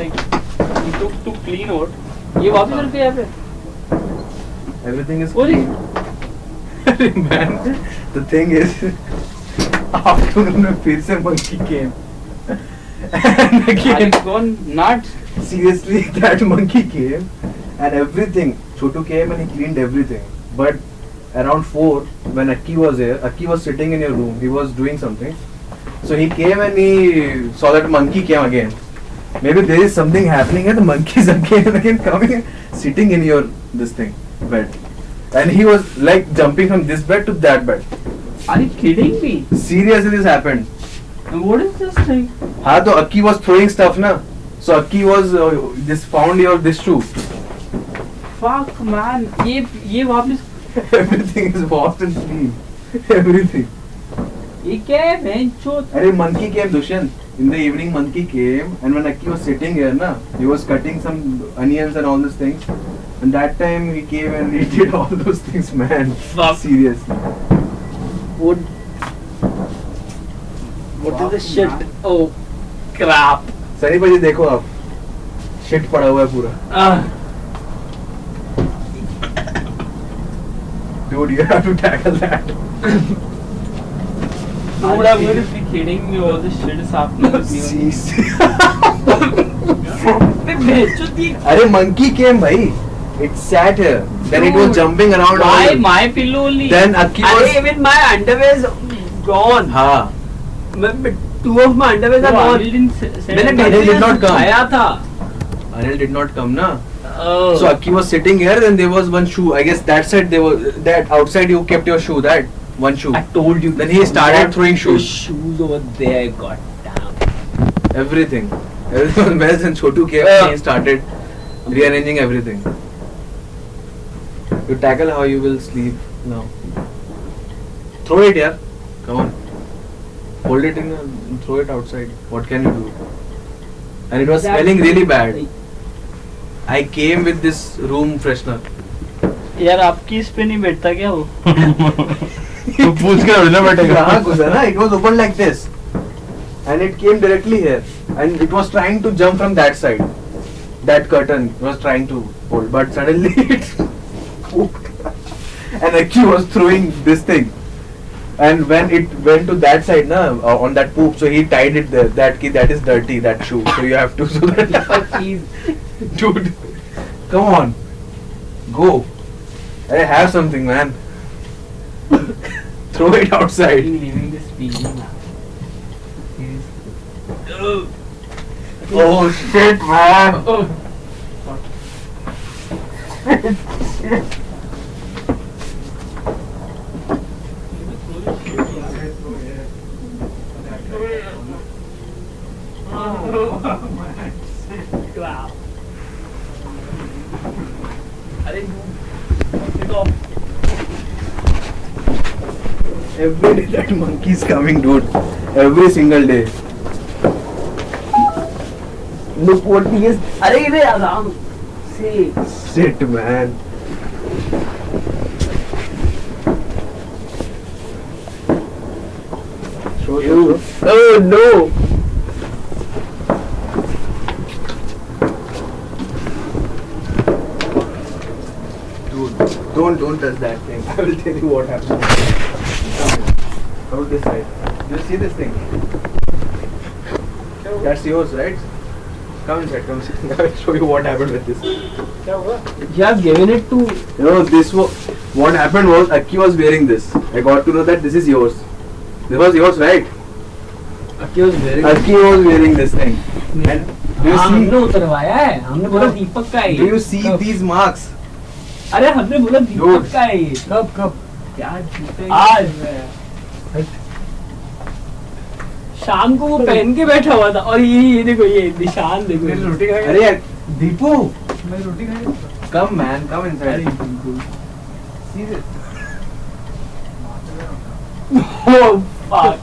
like he took to clean out. ये वापस रख दिया यहाँ पे. Everything is Sorry. clean. Man, the thing is, afternoon में फिर से monkey came. And Are you again, gone nuts? seriously, that monkey came and everything. Chotu came and he cleaned everything. But around 4, when Akki was here, Akki was sitting in your room. He was doing something. So he came and he saw that monkey came again. Maybe there is something happening and the monkey is again and again coming and sitting in your this thing bed. And he was like jumping from this bed to that bed. Are you kidding me? Seriously, this happened. And what is this thing? हाँ तो Akki was throwing stuff ना. So Akki was just found your this shoe. Fuck man. ये वापस. Everything is washed and clean. Everything. ये क्या है बेंचोद? अरे monkey came, Dushyant. In the evening, monkey came, and when Akki was sitting here, na, he was cutting some onions and all these things. And that time he came and he did all those things, man. Fuck. Seriously. What is the shit? Oh crap. Sunny भाई देखो आप, shit पड़ा हुआ है पूरा. Dude, you have to tackle that. Dude, I'm going to be kidding me. All this shit is happening with me. बेंचोद ये. अरे monkey came, भाई. It sat here. Then it was Dude, jumping around. Why my pillow only? Then Akki was. अरे even my underwear is gone. हाँ. Two of my underwear are gone. मैंने Anil did not come. खाया था. Anil did not come, na. Oh. So Akki was sitting here, then there was one shoe. I guess that side there was that outside you kept your shoe. That one shoe. I told you. Then he started throwing shoes. Shoes over there. God damn. Everything. Everything was mess and Chotu came and he started rearranging everything. You tackle how you will sleep now. Throw it, yeah. Come on. Hold it in and throw it outside. What can you do? And it was smelling really bad. I came with this room freshener. यार आपकी इस पे नहीं बैठता क्या वो? तो पूछ के उधर बैठेगा. कहाँ घुसा ना? It was open like this, and it came directly here, and it was trying to jump from that side. That curtain was trying to hold, but suddenly it pooped, and Akki was throwing this thing. And when it went to that side, na, on that poop, so he tied it there. That is dirty, that shoe. So you have to. So that, dude, come on, go. I have something, man. Throw it outside. I'm leaving this feeling now. Oh shit, man. Oh. Every day that monkey is coming, dude. Every single day. Look what he is. अरे इधर आराम से. Shit, man. Show. Oh no. Dude, don't touch that thing. I will tell you what happened. Come this side. You see this thing? That's yours, right? Come inside, come inside. I will show you what happened with this. You have given it to. You know, this was what happened was Akki was wearing this. I got to know that this is yours. This was yours, right? Akki was wearing. Akki was wearing this thing. And do you हमने see? उतरवाया है. हमने बोला दीपक का है. Do you see these marks? अरे हमने बोला दीपक का है. कब क्या आज शाम को वो पहन के बैठा हुआ था और ये देखो ये निशान देखो. मेरी रोटी खाएगा? अरे यार, दीपू, मैं रोटी खाएगा. come man, come inside. See this? Oh fuck.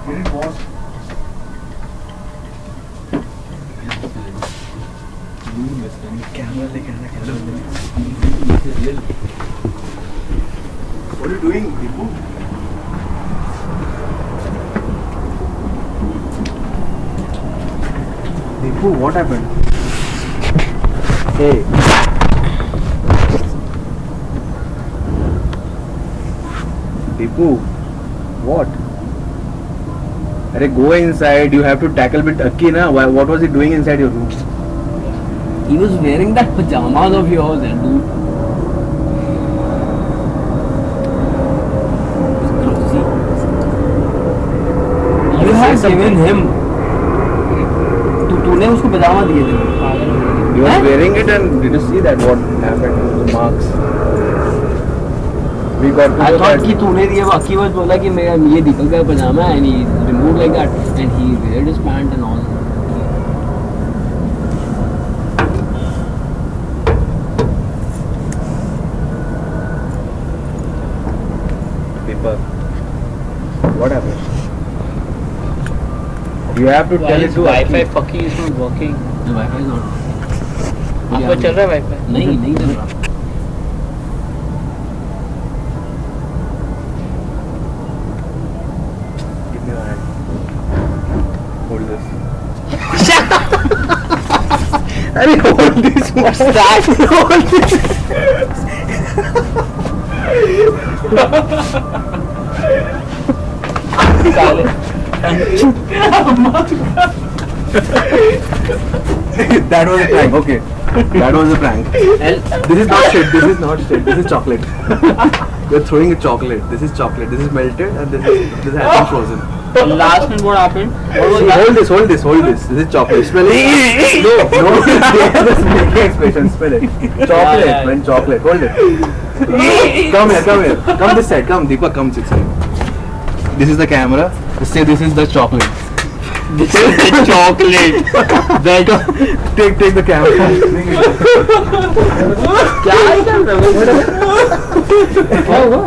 Get it washed. Camera लेके आना, camera. What are you doing, Deepu? Deepu, what happened? Hey. Deepu, what? Arey, go inside. You have to tackle with Akki na. What was he doing inside your room? He was wearing that pajamas of yours, dude. You have given him. तूने उसको पजामा दिए थे. He was wearing it, and did you see that? What happened? The marks. We got to I know thought that. कि तूने दिया. बाकी बस बोला कि मेरा ये दीपक का पजामा है, and he removed like that, and he weared his pant and all. Deepak, what happened? You have to Why tell is it to Wi-Fi Akki. fucking is not working? The Wi-Fi is not. आपका चल रहा है Wi-Fi? नहीं चल रहा. Give me your hand. Hold this. Arey, hold this. What's that? Hold this. That was a prank. Okay. That was a prank. This is not shit. This is not shit. This is chocolate. You're throwing a chocolate. This is chocolate. This is melted and this has been frozen. Last minute what happened? What was See, that? hold this. This is chocolate. Smell it. No. Just making expression. Smell it. Chocolate, Yeah. man. Chocolate. Hold it. Come here. Come this side. Come, Deepak. Come this side. This is the camera. Just say this is the chocolate. This is the chocolate. Take the camera. क्या हुआ?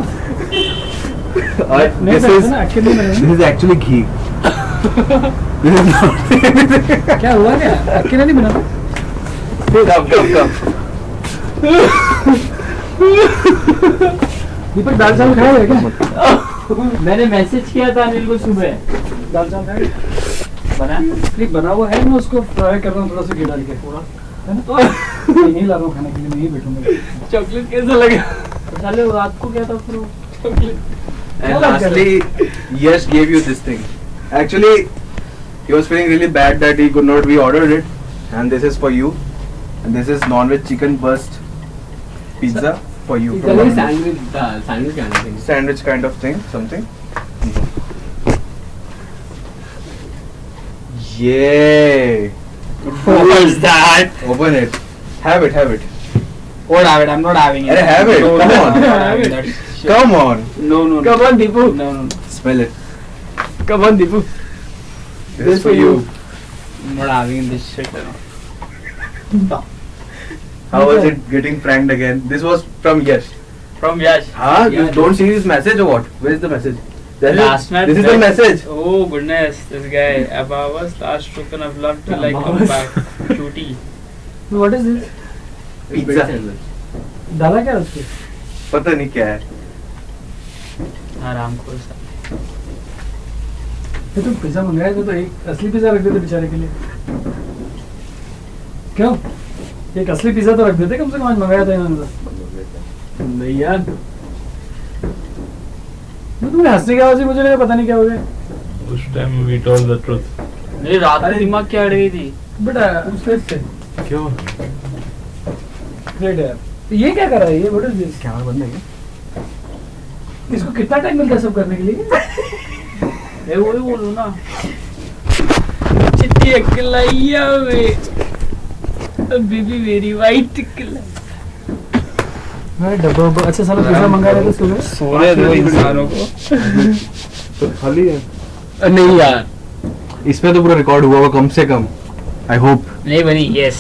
This is actually ghee. This is not. क्या हुआ क्या? अकेला नहीं बना? Come. दीपक दाल चावल खाया है क्या? मैंने मैसेज किया था अनिल को सुबह. दाल चावल खाया? बना? नहीं बना हुआ है, मैं उसको फ्राई कर रहा हूँ थोड़ा सा घी डाल के पूरा, है ना? नहीं ला रहा हूँ खाने के लिए, मैं ही बैठूंगा. चॉकलेट कैसा लगा? साले रात को क्या था फिर वो? Chocolate. And lastly, Yash gave you this thing. Actually, he was feeling really bad that he could not. We ordered it, and this is for you. And this is non-veg chicken burst pizza for you. It's like a sandwich kind of thing. Sandwich kind of thing, something. Yay! What was that? Open it. Have it. What have it? I'm not having it. Arey, have it. No, Come no, on. I'm not having that shit. Come on. No. Come on, Deepu. No. Smell it. Come on, Deepu. This is for you. I'm not having this shit. How was it getting pranked again? This was from Yash. From Yash. Huh? You Yeah. don't see his message or what? Where is the message? That is- Last night. This is the message. Oh goodness, this guy. Abawas last token of love till I come back. Cutie. What is this? Pizza. डाला क्या उसके? पता नहीं क्या है. आराम खोल सा. ये तो पिज्जा मंगाया था, तो एक असली पिज्जा रख देते बेचारे के लिए. क्यों? एक असली पिज्जा तो रख देते कम से कम, आज मंगाया था इन्होंने तो. नहीं यार. तुम्हें हंसने की आवाज से मुझे लगा पता नहीं क्या हो गया. उस time we told the truth. मेरी रात में दिमाग क्या अड़ गई थी? बेटा उससे क्यों? ग्रेट यार. ये क्या कर रहा है ये? What is this? कैमरा बंद है क्या? इसको कितना टाइम मिलता है सब करने के लिए? मैं वही बोलूँ ना. चिट्टी अकेलाइया में. बेबी मेरी वाइट अकेला. मैं डब्बा अच्छा साला पिज्जा मंगा रहे थे सुबह. सोने दो इंसानों को. तो खाली है. नहीं यार. इसमें तो पूरा रिकॉर्ड हुआ होगा कम से कम. I hope. नहीं बनी. Yes.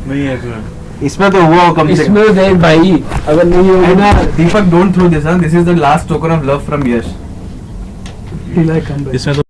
नहीं है इसमें. इसमें तो हुआ होगा कम से कम. इसमें देख भाई, अगर नहीं होगा And Deepak, don't throw this. This is the last token of love from Yash. He like come back. इसमें तो